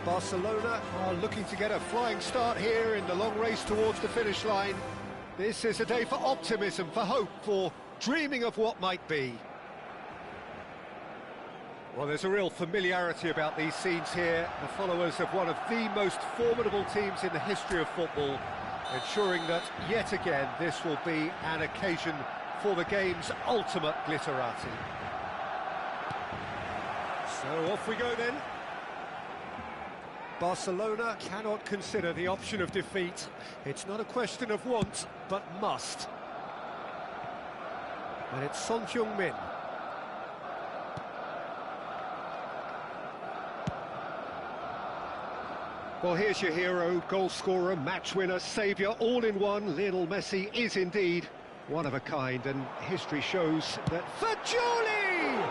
Barcelona are looking to get a flying start here in the long race towards the finish line. This is a day for optimism, for hope, for dreaming of what might be. Well, there's a real familiarity about these scenes here. The followers of one of the most formidable teams in the history of football, ensuring that, yet again, this will be an occasion for the game's ultimate glitterati. So off we go then. Barcelona cannot consider the option of defeat. It's not a question of want, but must. And it's Son Heung-min. Well, here's your hero, goal scorer, match winner, saviour, all in one. Lionel Messi is indeed one of a kind, and history shows that Fajoli!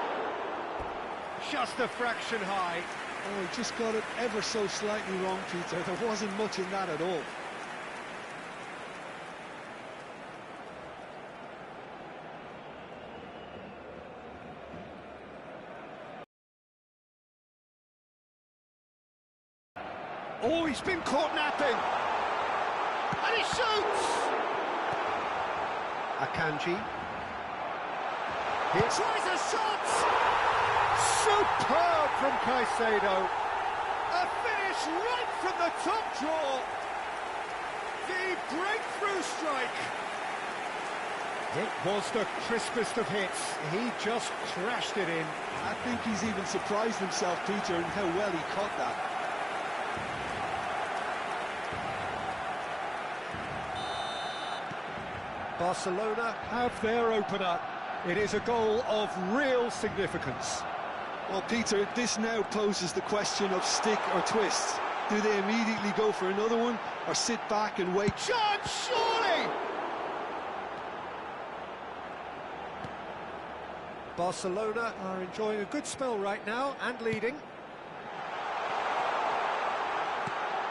Just a fraction high. Oh, he just got it ever so slightly wrong, Peter. There wasn't much in that at all. Oh, he's been caught napping. And he shoots! Akanji. He tries a shot! Superb from Caicedo. A finish right from the top draw. The breakthrough strike. It was the crispest of hits. He just crashed it in. I think he's even surprised himself, Peter, in how well he caught that. Barcelona have their opener. It is a goal of real significance. Well, Peter, this now poses the question of stick or twist. Do they immediately go for another one, or sit back and wait? Chance, surely! Barcelona are enjoying a good spell right now and leading.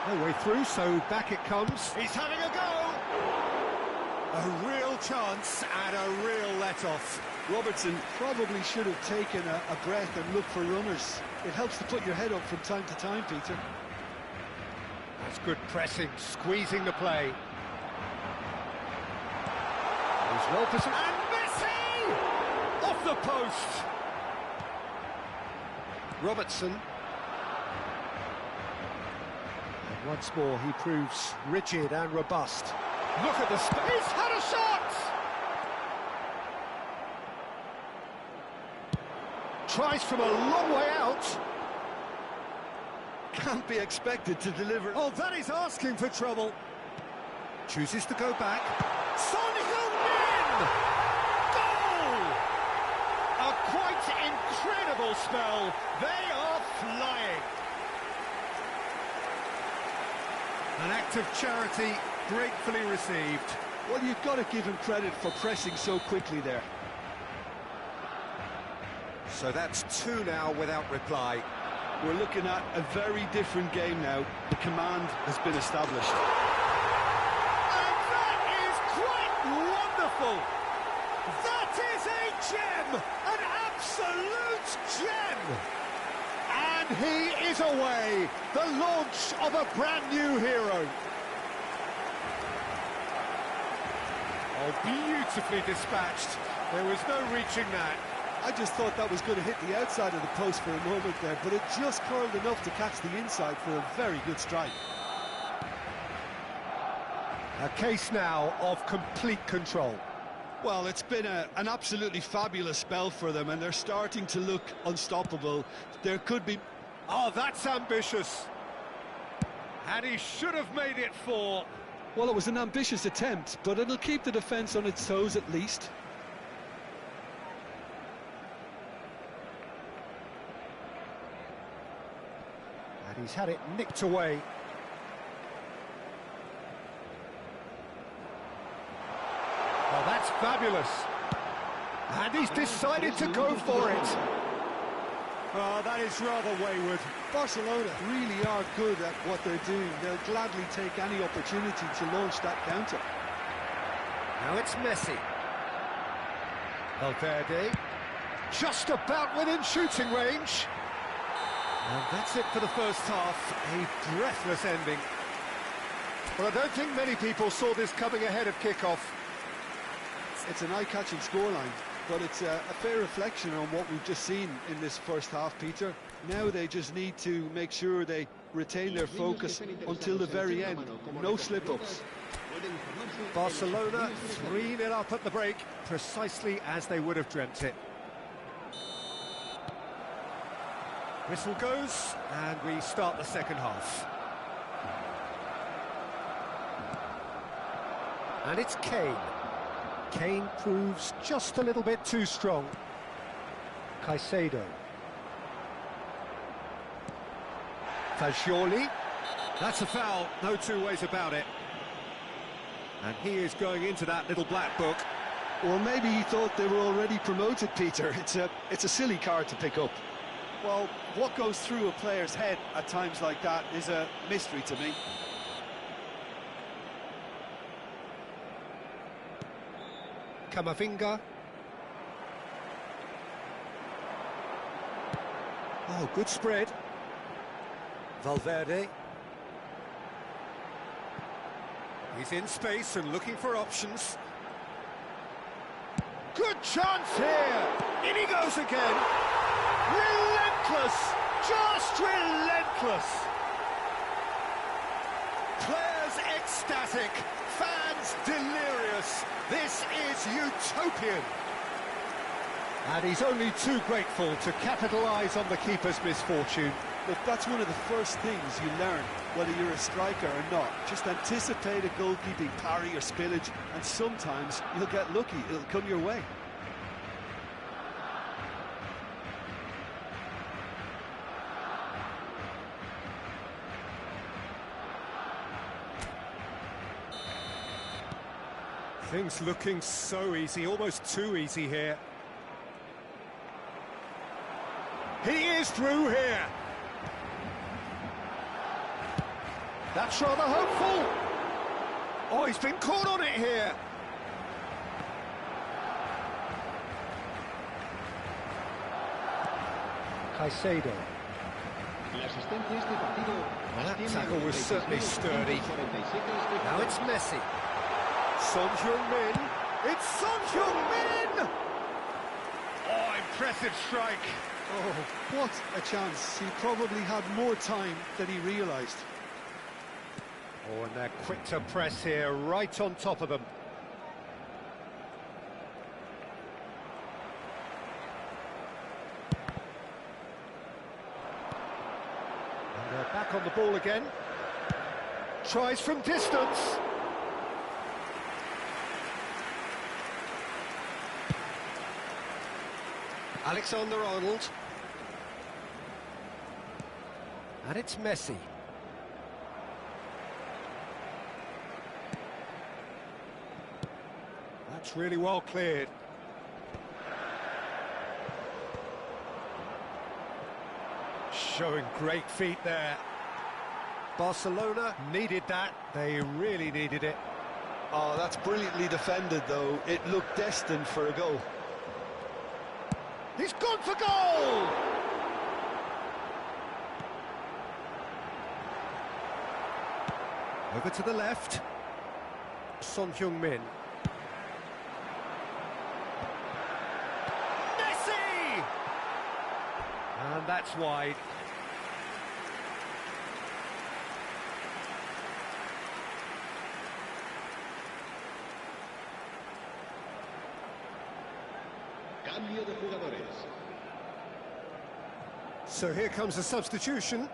No way through, so back it comes. He's having a go! A real chance and a real let-off. Robertson probably should have taken a breath and looked for runners. It helps to put your head up from time to time, Peter. That's good pressing, squeezing the play. He's well positioned. And Messi! Off the post! Robertson. And once more he proves rigid and robust. Look at the space. He's had a shot! Tries from a long way out. Can't be expected to deliver. Oh, that is asking for trouble. Chooses to go back. Son Heung-min! Goal! A quite incredible spell. They are flying. An act of charity gratefully received. Well, you've got to give him credit for pressing so quickly there. So that's two now without reply. We're looking at a very different game now. The command has been established. And that is quite wonderful! That is a gem! An absolute gem! And he is away! The launch of a brand new hero. Oh, beautifully dispatched. There was no reaching that. I just thought that was going to hit the outside of the post for a moment there, but it just curled enough to catch the inside for a very good strike. A case now of complete control. Well, it's been an absolutely fabulous spell for them, and they're starting to look unstoppable. There could be... Oh, that's ambitious. And he should have made it four. Well, it was an ambitious attempt, but it'll keep the defence on its toes at least. And he's had it nicked away. Oh, that's fabulous. And he's decided to go for it. Oh, that is rather wayward. Barcelona really are good at what they're doing. They'll gladly take any opportunity to launch that counter. Now it's Messi. Valverde. Just about within shooting range. And that's it for the first half. A breathless ending. Well, I don't think many people saw this coming ahead of kickoff. It's an eye-catching scoreline, but it's a fair reflection on what we've just seen in this first half, Peter. Now they just need to make sure they retain their focus until the very end. No slip-ups. Barcelona 3-0 up at the break, precisely as they would have dreamt it. Whistle goes, and we start the second half. And it's Kane. Kane proves just a little bit too strong. Caicedo. Fagioli. That's a foul, no two ways about it. And he is going into that little black book. Well, maybe he thought they were already promoted, Peter. It's a silly card to pick up. Well, what goes through a player's head at times like that is a mystery to me. Camavinga. Oh, good spread. Valverde. He's in space and looking for options. Good chance here! In he goes again! Relentless! Just relentless! Players ecstatic, fans delirious. This is utopian. And he's only too grateful to capitalise on the keeper's misfortune. Look, that's one of the first things you learn, whether you're a striker or not. Just anticipate a goalkeeping parry or spillage, and sometimes you'll get lucky, it'll come your way. Things looking so easy, almost too easy here. He is through here. That's rather hopeful. Oh, he's been caught on it here. Caicedo. Well, that tackle was certainly sturdy. Now it's Messi. Son Heung-min. It's Son Heung-min! Oh, impressive strike. Oh, what a chance. He probably had more time than he realised. Oh, and they're quick to press here, right on top of them. And they're back on the ball again. Tries from distance. Alexander-Arnold. And it's Messi. That's really well cleared. Showing great feet there. Barcelona needed that. They really needed it. Oh, that's brilliantly defended, though. It looked destined for a goal. He's gone for goal! Over to the left. Son Heung-min. Messi! And that's wide. Cambio de jugadores. So here comes a substitution.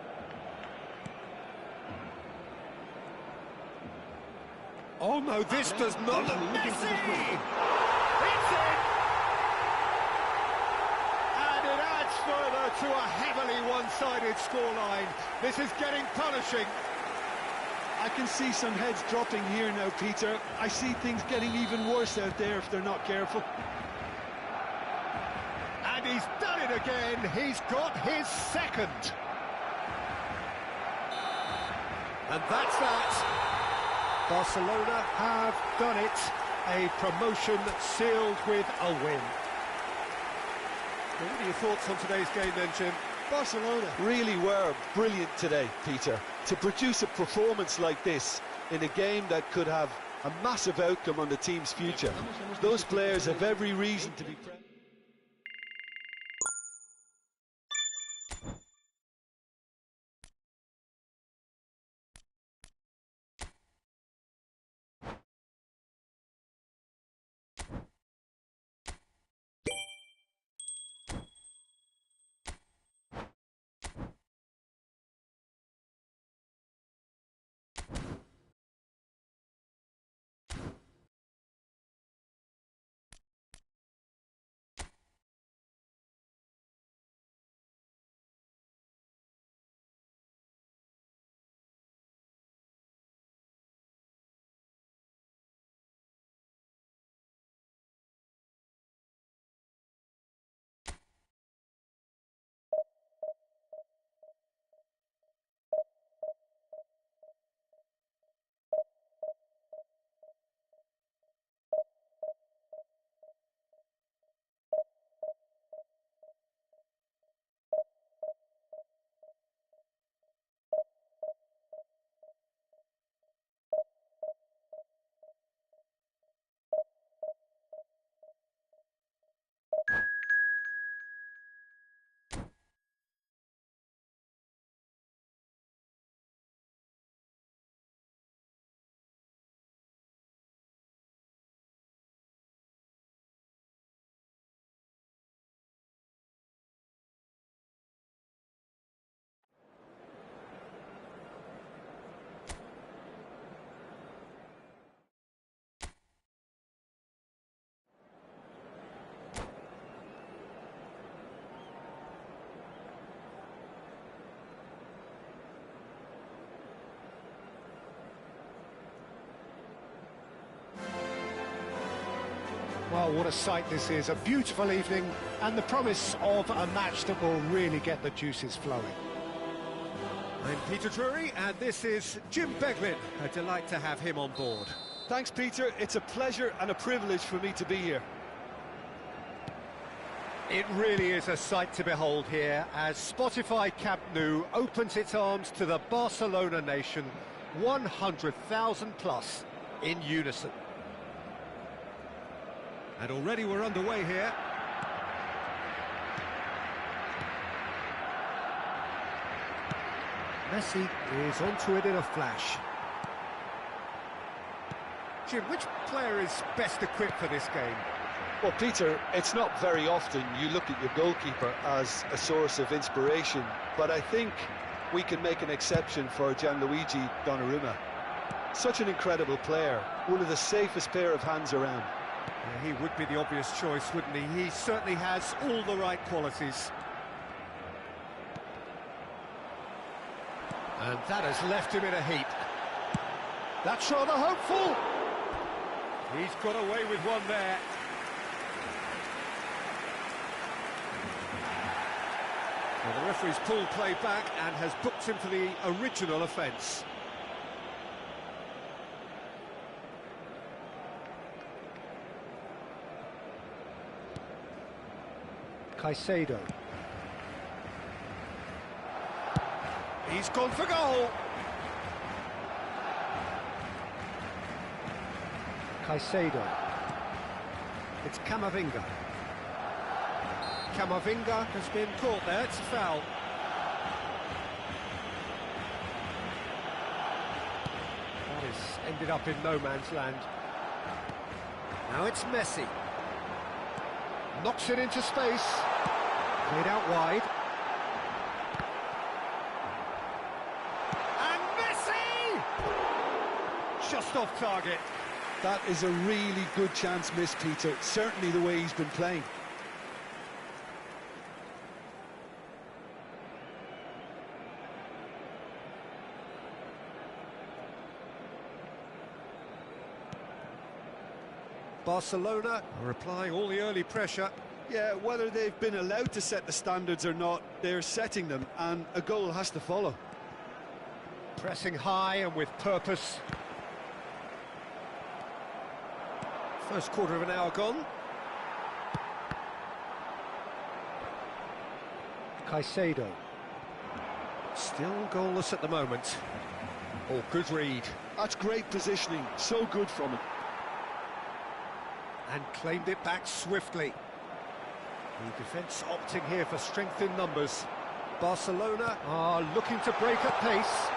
Oh no, this does not look Messi! It's in! And it adds further to a heavily one-sided scoreline. This is getting punishing. I can see some heads dropping here now, Peter. I see things getting even worse out there if they're not careful. And he's done it again. He's got his second. And that's that. Barcelona have done it. A promotion sealed with a win. What are your thoughts on today's game then, Jim? Barcelona really were brilliant today, Peter. To produce a performance like this in a game that could have a massive outcome on the team's future. Those players have every reason to be proud. Oh, what a sight this is. A beautiful evening and the promise of a match that will really get the juices flowing. I'm Peter Drury and this is Jim Beglin. A delight to have him on board. Thanks, Peter. It's a pleasure and a privilege for me to be here. It really is a sight to behold here as Spotify Camp Nou opens its arms to the Barcelona nation, 100,000 plus in unison. And already we're underway here. Messi is onto it in a flash. Jim, which player is best equipped for this game? Well, Peter, it's not very often you look at your goalkeeper as a source of inspiration, but I think we can make an exception for Gianluigi Donnarumma. Such an incredible player, one of the safest pair of hands around. Yeah, he would be the obvious choice, wouldn't he? He certainly has all the right qualities. And that has left him in a heap. That's rather hopeful. He's got away with one there. Well, the referee's pulled play back and has booked him for the original offence. Caicedo. He's gone for goal. Caicedo. It's Camavinga. Camavinga has been caught there, it's a foul. That has ended up in no man's land. Now it's Messi. Knocks it into space. Played out wide. And Messi! Just off target. That is a really good chance missed, Peter. Certainly the way he's been playing. Barcelona are applying all the early pressure. Yeah, whether they've been allowed to set the standards or not, they're setting them, and a goal has to follow. Pressing high and with purpose. First quarter of an hour gone. Caicedo. Still goalless at the moment. Oh, good read. That's great positioning, so good from him. And claimed it back swiftly. The defence opting here for strength in numbers. Barcelona are looking to break at pace.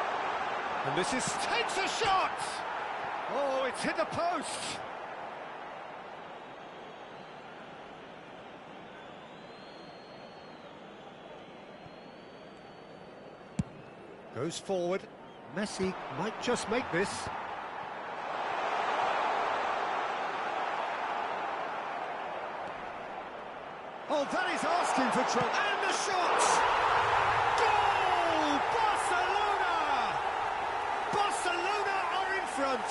And this is... takes a shot! Oh, it's hit the post! Goes forward. Messi might just make this. Oh, that is asking for trouble. And the shot! Goal! Barcelona! Barcelona are in front.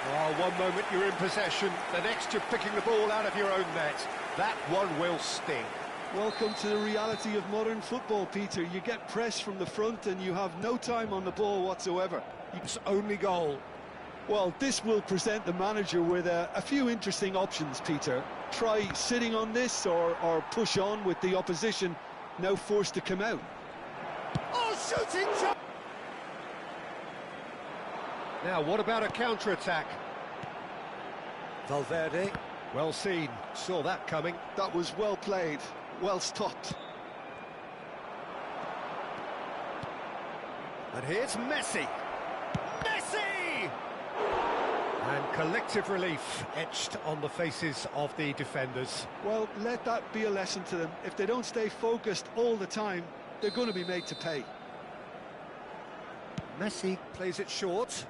Oh, one moment you're in possession, the next you're picking the ball out of your own net. That one will sting. Welcome to the reality of modern football, Peter. You get pressed from the front and you have no time on the ball whatsoever. It's only goal. Well, this will present the manager with a few interesting options, Peter. Try sitting on this or push on with the opposition now forced to come out. Oh, shooting shot! Now, what about a counter-attack? Valverde, well seen, saw that coming. That was well played, well stopped. And here's Messi. Messi! And collective relief etched on the faces of the defenders. Well, let that be a lesson to them. If they don't stay focused all the time, they're going to be made to pay. Messi plays it short.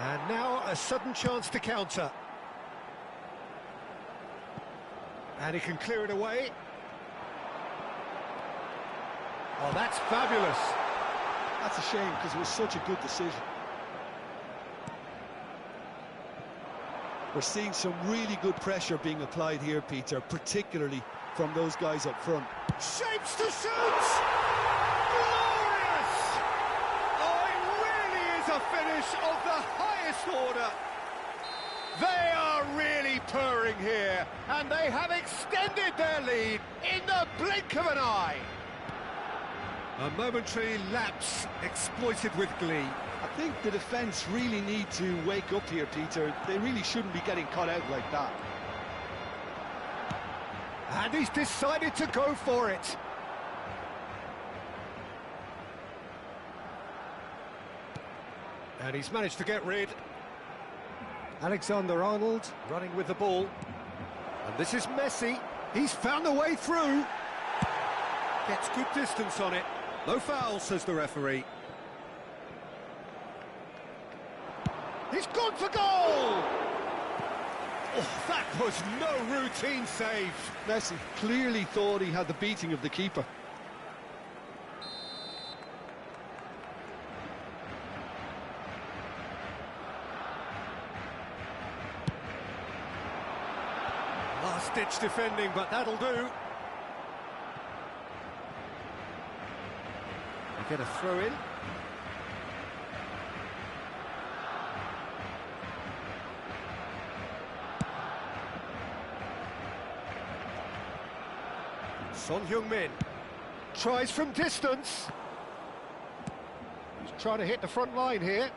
And now a sudden chance to counter. And he can clear it away. Oh, that's fabulous. That's a shame because it was such a good decision. We're seeing some really good pressure being applied here, Peter, particularly from those guys up front. Shapes to shoot! Glorious! Oh, it really is a finish of the highest order. They are really purring here, and they have extended their lead in the blink of an eye. A momentary lapse exploited with glee. I think the defence really need to wake up here, Peter. They really shouldn't be getting caught out like that. And he's decided to go for it. And he's managed to get rid. Alexander-Arnold running with the ball. And this is Messi. He's found a way through. Gets good distance on it. No foul, says the referee. He's gone for goal! Oh, that was no routine save. Messi clearly thought he had the beating of the keeper. Last-ditch defending, but that'll do. They get a throw-in. Son Heung-min tries from distance. He's trying to hit the front line here.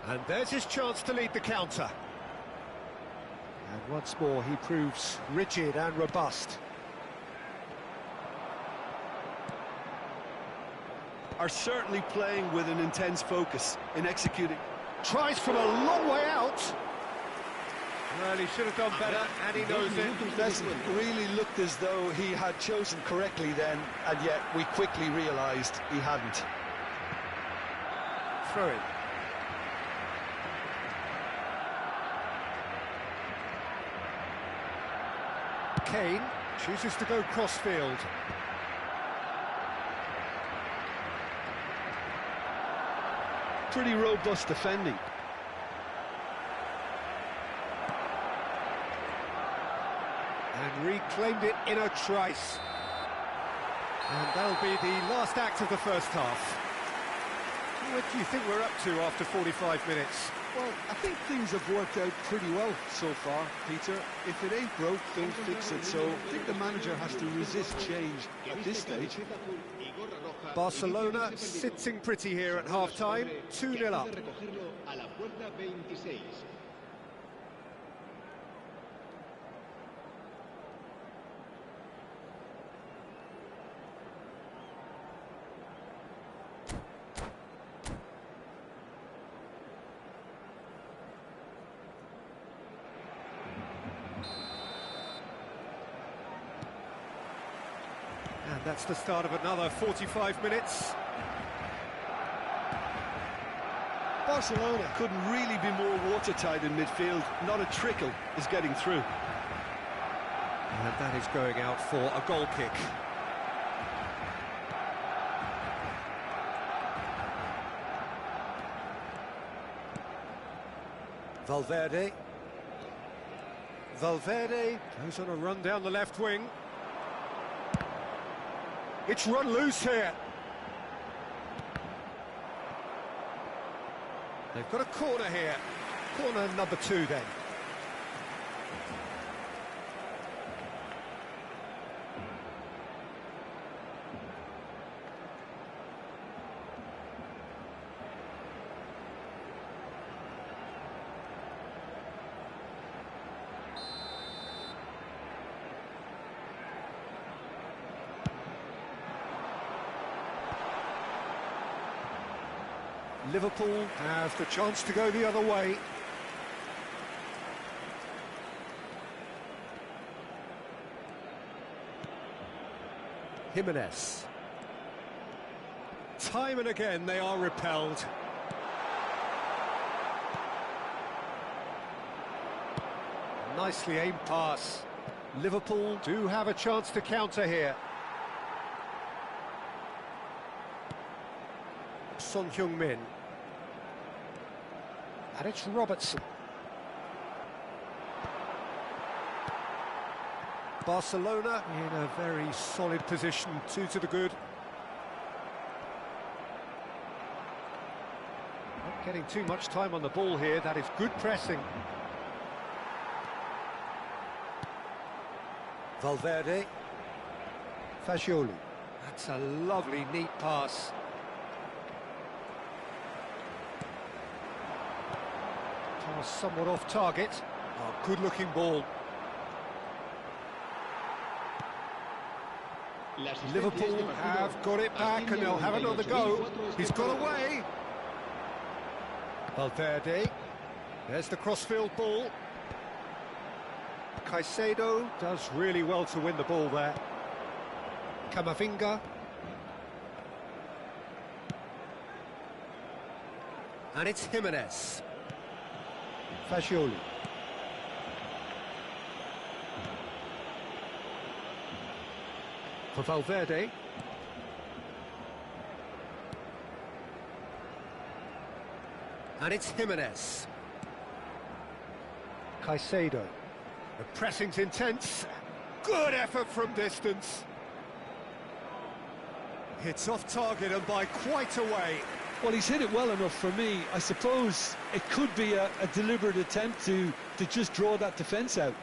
And there's his chance to lead the counter. And once more he proves rigid and robust. Are certainly playing with an intense focus in executing. Tries from a long way out. Well, he should have done better, and he knows it. Messi really looked as though he had chosen correctly then, and yet we quickly realised he hadn't. Throw in. Kane chooses to go cross-field. Pretty robust defending. And reclaimed it in a trice. And that'll be the last act of the first half. What do you think we're up to after 45 minutes? Well, I think things have worked out pretty well so far, Peter. If it ain't broke, don't fix it. So I think the manager has to resist change at this stage. Barcelona sitting pretty here at half-time, 2-0 up. And that's the start of another 45 minutes. Barcelona couldn't really be more watertight in midfield. Not a trickle is getting through. And that is going out for a goal kick. Valverde. Valverde goes on a run down the left wing. It's run loose here. They've got a corner here. Corner number 2 then. Liverpool have the chance to go the other way. Jimenez. Time and again they are repelled. Nicely aimed pass. Liverpool do have a chance to counter here. Son Heung-min. And it's Robertson. Barcelona in a very solid position, 2 to the good. Not getting too much time on the ball here, that is good pressing. Valverde. Fagioli. That's a lovely, neat pass. Pass somewhat off target. Oh, good-looking ball. Liverpool have got it back and they'll have another go. He's got away. Valverde. There's the crossfield ball. Caicedo does really well to win the ball there. Camavinga. And it's Jimenez. Fagioli. For Valverde. And it's Jimenez. Caicedo. The pressing's intense. Good effort from distance. It's off target and by quite a way. Well, he's hit it well enough for me. I suppose it could be a deliberate attempt to just draw that defence out.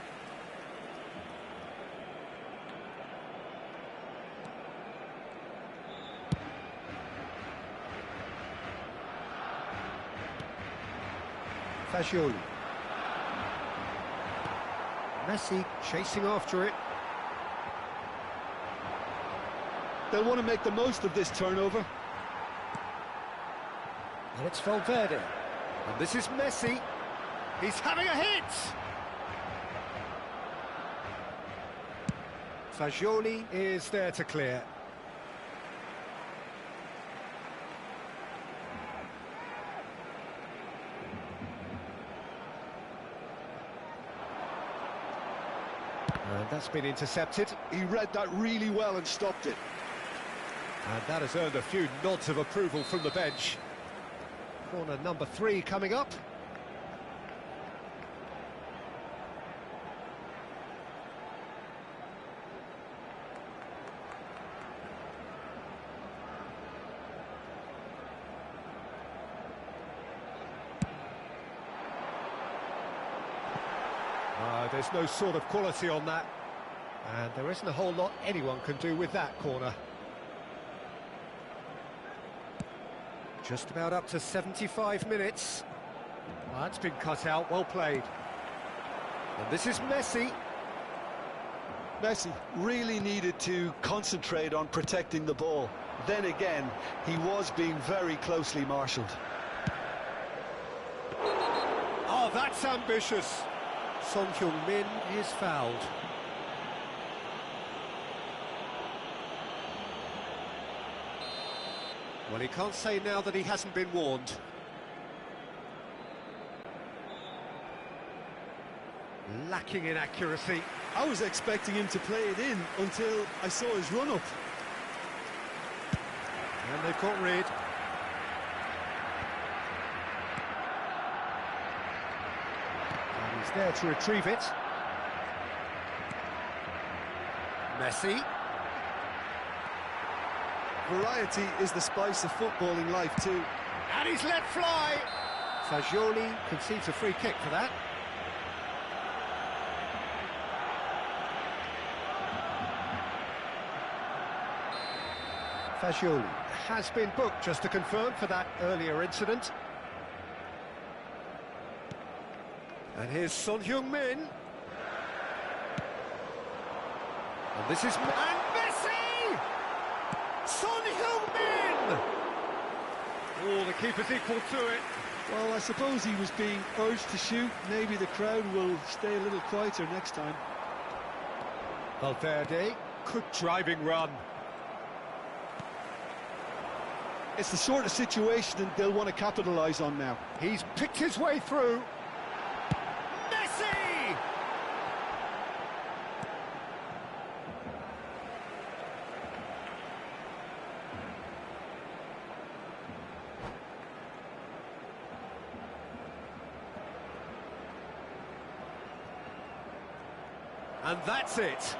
Fagioli. Messi chasing after it. They'll want to make the most of this turnover. And it's Valverde. And this is Messi. He's having a hit! Fagioli is there to clear. And that's been intercepted. He read that really well and stopped it. And that has earned a few nods of approval from the bench. Corner number 3 coming up. There's no sort of quality on that. And there isn't a whole lot anyone can do with that corner. Just about up to 75 minutes. Well, that's been cut out, well played. And this is Messi. Messi really needed to concentrate on protecting the ball. Then again, he was being very closely marshalled. Oh, that's ambitious. Son Heung-min is fouled. Well, he can't say now that he hasn't been warned. Lacking in accuracy. I was expecting him to play it in until I saw his run-up. And they've got rid. And he's there to retrieve it. Messi. Variety is the spice of footballing life too. And he's let fly. Fagioli concedes a free kick for that. Fagioli has been booked, just to confirm, for that earlier incident. And here's Son Heung-min. And this is... And Messi! Son Heung-min! Oh, the keeper's equal to it. Well, I suppose he was being urged to shoot. Maybe the crowd will stay a little quieter next time. Valverde, good driving run. It's the sort of situation that they'll want to capitalise on now. He's picked his way through. Messi! And that's it.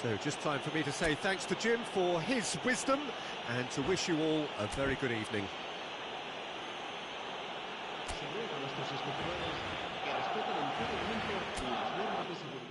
So just time for me to say thanks to Jim for his wisdom and to wish you all a very good evening. Se ruega a nuestros espectadores que respeten en todo momento las normas de seguridad.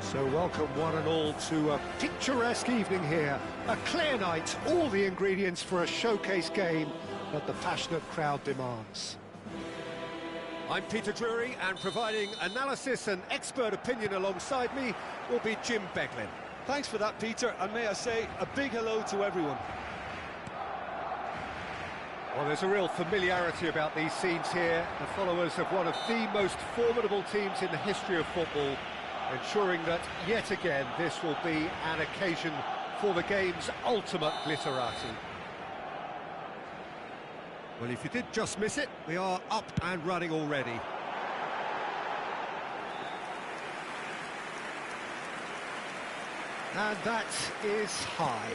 So welcome one and all to a picturesque evening here. A clear night, all the ingredients for a showcase game that the passionate crowd demands. I'm Peter Drury, and providing analysis and expert opinion alongside me will be Jim Beglin. Thanks for that, Peter, and may I say a big hello to everyone. Well, there's a real familiarity about these scenes here. The followers of one of the most formidable teams in the history of football, ensuring that, yet again, this will be an occasion for the game's ultimate glitterati. Well, if you did just miss it, we are up and running already. And that is high.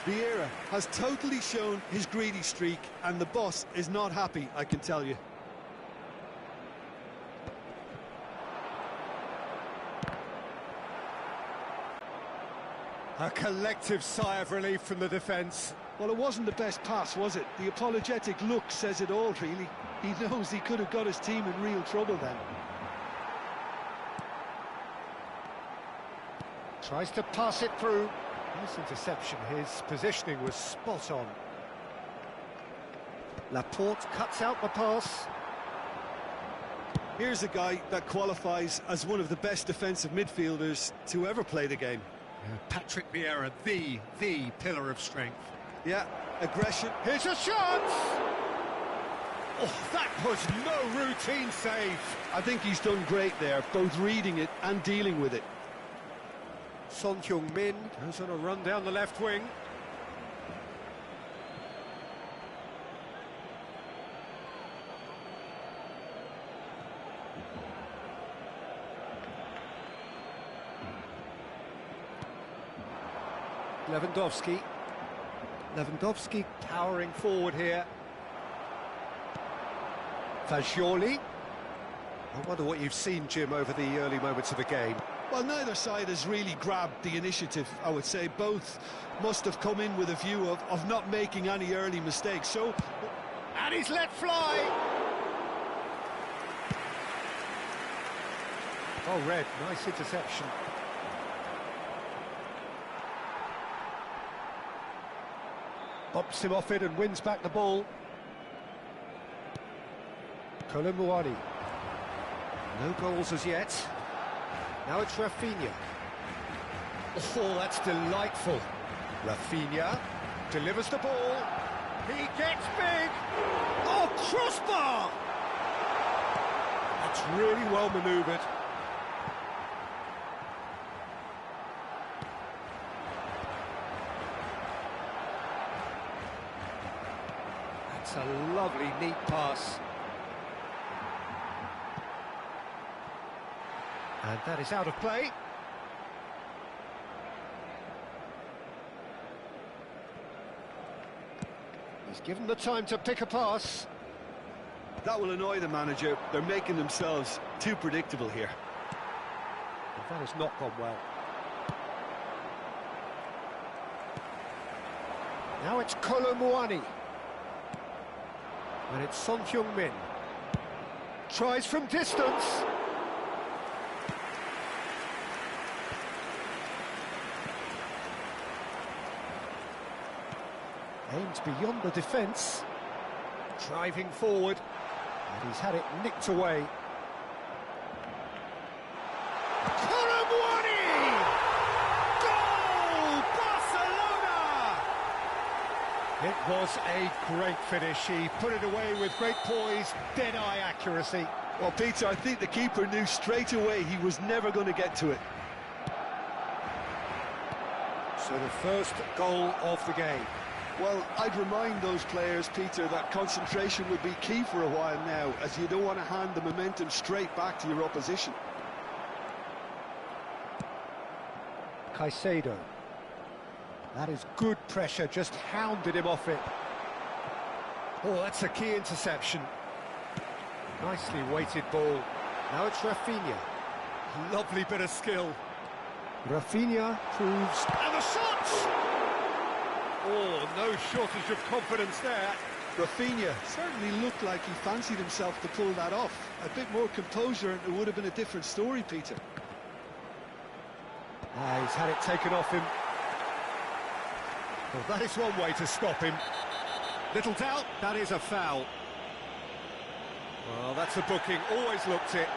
Vieira has totally shown his greedy streak, and the boss is not happy, I can tell you. A collective sigh of relief from the defence. Well, it wasn't the best pass, was it? The apologetic look says it all, really. He knows he could have got his team in real trouble then. Tries to pass it through. Nice interception. His positioning was spot on. Laporte cuts out the pass. Here's a guy that qualifies as one of the best defensive midfielders to ever play the game. Patrick Vieira, the pillar of strength. Yeah, aggression. Here's a shot! Oh, that was no routine save. I think he's done great there, both reading it and dealing with it. Son Heung-min goes on a run down the left wing. Lewandowski powering forward here. Fagioli. I wonder what you've seen, Jim, over the early moments of the game. Well, neither side has really grabbed the initiative, I would say. Both must have come in with a view of not making any early mistakes. So, and he's let fly. Oh, Red, nice interception. Bumps him off it and wins back the ball. Kolumuani. No goals as yet. Now it's Rafinha. Oh, that's delightful. Rafinha delivers the ball. He gets big. Oh, crossbar! That's really well manoeuvred. That's a lovely, neat pass. And that is out of play. He's given the time to pick a pass. That will annoy the manager. They're making themselves too predictable here. That has not gone well. Now it's Kolumuani. And it's Son Heung-min. Tries from distance. Aims beyond the defence. Driving forward. And he's had it nicked away. Kolumuani! Goal! Barcelona! It was a great finish. He put it away with great poise, dead-eye accuracy. Well, Peter, I think the keeper knew straight away he was never going to get to it. So the first goal of the game. Well, I'd remind those players, Peter, that concentration would be key for a while now, as you don't want to hand the momentum straight back to your opposition. Caicedo. That is good pressure, just hounded him off it. Oh, that's a key interception. Nicely weighted ball. Now it's Rafinha. Lovely bit of skill. Rafinha proves... And the shot! Oh, no shortage of confidence there. Rafinha certainly looked like he fancied himself to pull that off. A bit more composure and it would have been a different story, Peter. He's had it taken off him. Well, that is one way to stop him. Little doubt, that is a foul. Well, that's a booking, always looked it.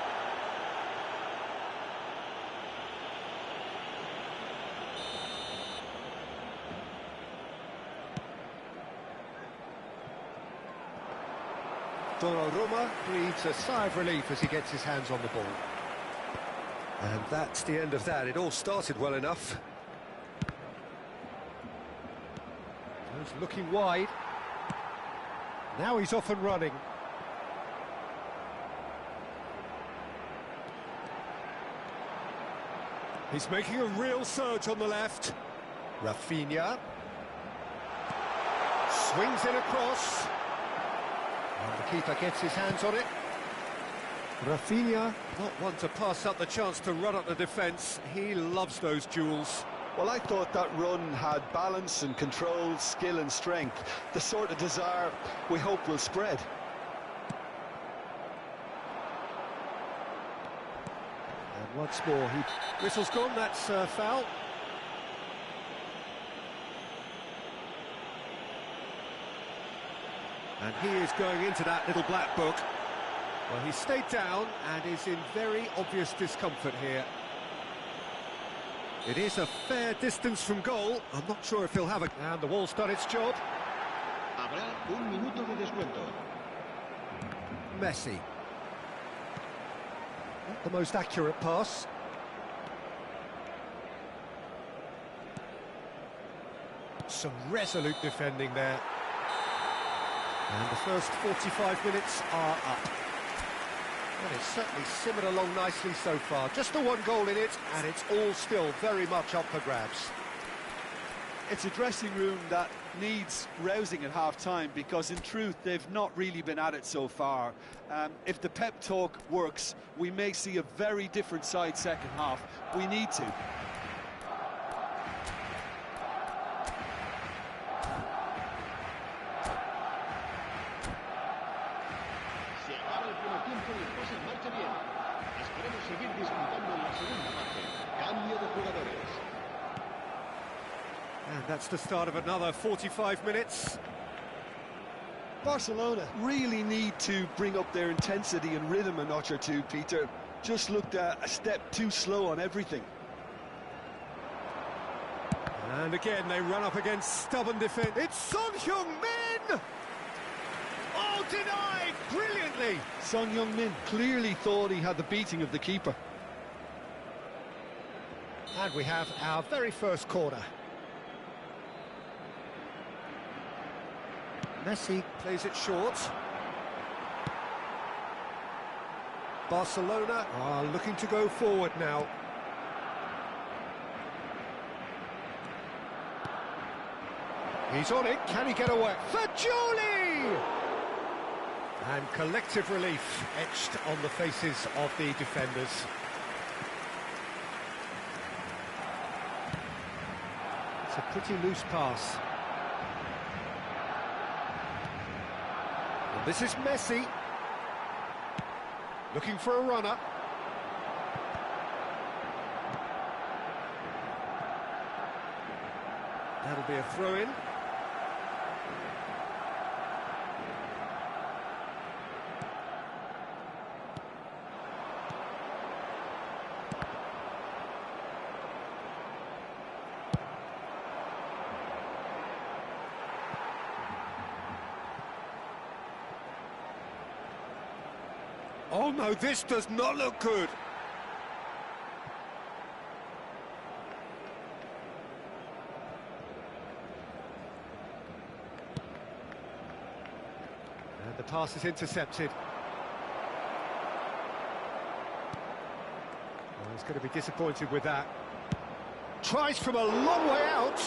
Donnarumma breathes a sigh of relief as he gets his hands on the ball. And that's the end of that. It all started well enough. He's looking wide. Now he's off and running. He's making a real surge on the left. Rafinha. Swings it across. And the keeper gets his hands on it. Rafinha, not one to pass up the chance to run up the defence. He loves those duels. Well, I thought that run had balance and control, skill and strength. The sort of desire we hope will spread. And once more, whistle's gone, that's foul. And he is going into that little black book. Well, he stayed down and is in very obvious discomfort here. It is a fair distance from goal. I'm not sure if he'll have a... And the wall's done its job. Habrá un minuto de descuento. Messi. Not the most accurate pass. Some resolute defending there. And the first 45 minutes are up. Well, it's certainly simmered along nicely so far. Just the one goal in it, and it's all still very much up for grabs. It's a dressing room that needs rousing at half-time, because in truth they've not really been at it so far. If the pep talk works, we may see a very different side second half. We need to. Se acaba el primer tiempo y las cosas marchan bien. Esperemos seguir disfrutando segunda parte. Cambio de jugadores. And that's the start of another 45 minutes. Barcelona really need to bring up their intensity and rhythm a notch or two, Peter. Just looked a step too slow on everything. And again, they run up against stubborn defence. It's Son Heung-min! Oh, denied brilliantly! Son Heung-min clearly thought he had the beating of the keeper. And we have our very first corner. Messi plays it short. Barcelona are looking to go forward now. He's on it, can he get away? Fagioli! And collective relief etched on the faces of the defenders. It's a pretty loose pass. And this is Messi. Looking for a runner. That'll be a throw-in. Oh no, this does not look good. And the pass is intercepted. Well, he's going to be disappointed with that. Tries from a long way out.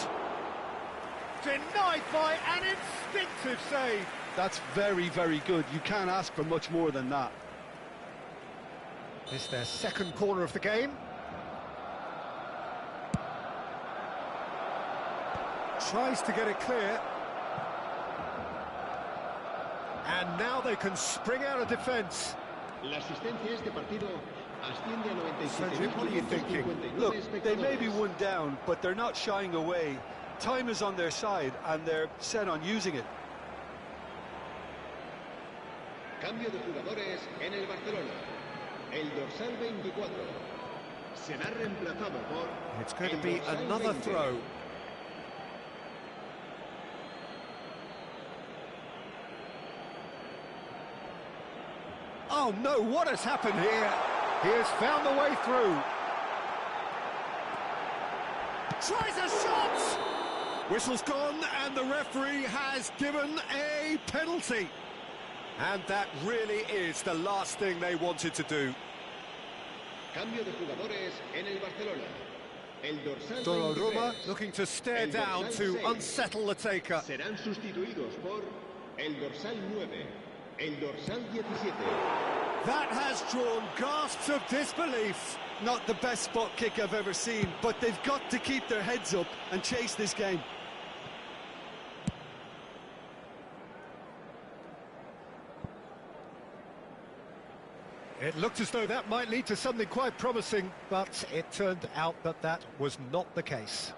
Denied by an instinctive save. That's very, very good. You can't ask for much more than that. It's their second corner of the game. Tries to get it clear. And now they can spring out of defence. La asistencia a este partido asciende a So, Jim, what are you thinking? 97.59 Look, they may be espectadores. one down, but they're not shying away. Time is on their side, and they're set on using it. Cambio de jugadores en el Barcelona. El dorsal 24 será reemplazado por It's going to el be dorsal another 20. throw. Oh no, what has happened here? He has found the way through. Tries a shot! Whistle's gone and the referee has given a penalty. And that really is the last thing they wanted to do. Cambio de jugadores en el Barcelona. El dorsal Donnarumma 23 looking to stare El down dorsal to 6 unsettle the taker. serán sustituidos por el dorsal 9, el dorsal 17. That has drawn gasps of disbelief. Not the best spot kick I've ever seen, but they've got to keep their heads up and chase this game. It looked as though that might lead to something quite promising, but it turned out that that was not the case.